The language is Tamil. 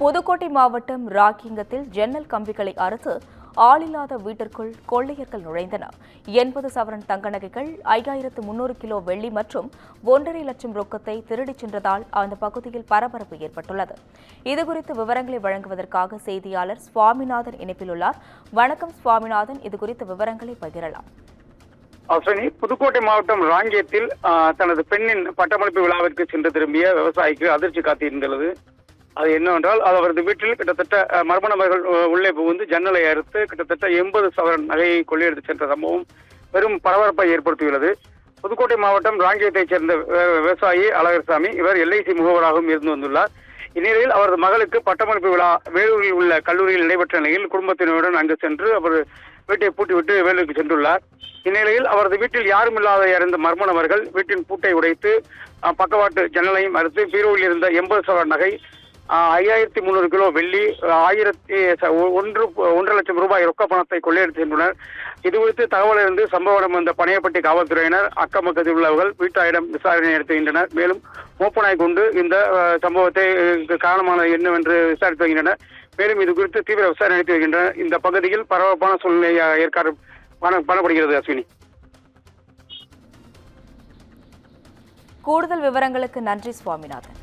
புதுக்கோட்டை மாவட்டம் ராக்கிங்கத்தில் ஜன்னல் கம்பிகளை அறுத்து ஆளில்லாத வீட்டிற்குள் கொள்ளையர்கள் நுழைந்தனர். 80 சவரன் தங்க நகைகள், 5300 கிலோ வெள்ளி மற்றும் 1.5 லட்சம் ரொக்கத்தை திருடிச் சென்றதால் அந்த பகுதியில் பரபரப்பு ஏற்பட்டுள்ளது. இதுகுறித்து விவரங்களை வழங்குவதற்காக செய்தியாளர் சுவாமிநாதன் இணைப்பில் உள்ளார். வணக்கம் சுவாமிநாதன், இதுகுறித்த விவரங்களை பகிரலாம். அஸ்வினி, புதுக்கோட்டை மாவட்டம் ராங்கியத்தில் தனது பெண்ணின் பட்டமளிப்பு விழாவிற்கு சென்று திரும்பிய விவசாயிக்கு அதிர்ச்சி காத்திருந்தது. அது என்னவென்றால், அவரது வீட்டில் கிட்டத்தட்ட மர்ம நபர்கள் உள்ளே புகுந்து ஜன்னலை அறுத்து கிட்டத்தட்ட 80 சவரன் நகையை கொள்ளையடித்து சென்ற சம்பவம் பெரும் பரபரப்பை ஏற்படுத்தியுள்ளது. புதுக்கோட்டை மாவட்டம் ராங்கியத்தைச் சேர்ந்த விவசாயி அழகர்சாமி, இவர் LIC முகவராகவும் இருந்து வந்துள்ளார். இந்நிலையில் அவரது மகளுக்கு பட்டமளிப்பு விழா வேலூரில் உள்ள கல்லூரியில் நடைபெற்ற நிலையில் குடும்பத்தினருடன் அங்கு சென்று அவர் வீட்டை பூட்டிவிட்டு வேலூருக்கு சென்றுள்ளார். இந்நிலையில் அவரது வீட்டில் யாரும் இல்லாத அறிந்த மர்ம நபர்கள் வீட்டின் பூட்டை உடைத்து பக்கவாட்டு ஜன்னலையும் அறுத்து பீரோவில் இருந்த 80 சவரன் நகை, 5300 கிலோ வெள்ளி, 1.5 லட்சம் ரூபாய் ரொக்க பணத்தை கொள்ளையடித்து சென்றனர். இதுகுறித்து தகவல் இருந்து சம்பவ இடம் வந்த பனையப்பட்டி காவல்துறையினர் அக்கம் பக்கத்தில் உள்ளவர்கள் வீட்டாரிடம் விசாரணை நடத்துகின்றனர். மேலும் மோப்பனாய் கொண்டு இந்த சம்பவத்தை காரணமானது என்னவென்று விசாரித்து வருகின்றனர். மேலும் இது குறித்து தீவிர விசாரணை நடத்தி வருகின்றனர். இந்த பகுதியில் பரபரப்பான சூழ்நிலை ஏற்காடு காணப்படுகிறது. அஸ்வினி, கூடுதல் விவரங்களுக்கு நன்றி சுவாமிநாதன்.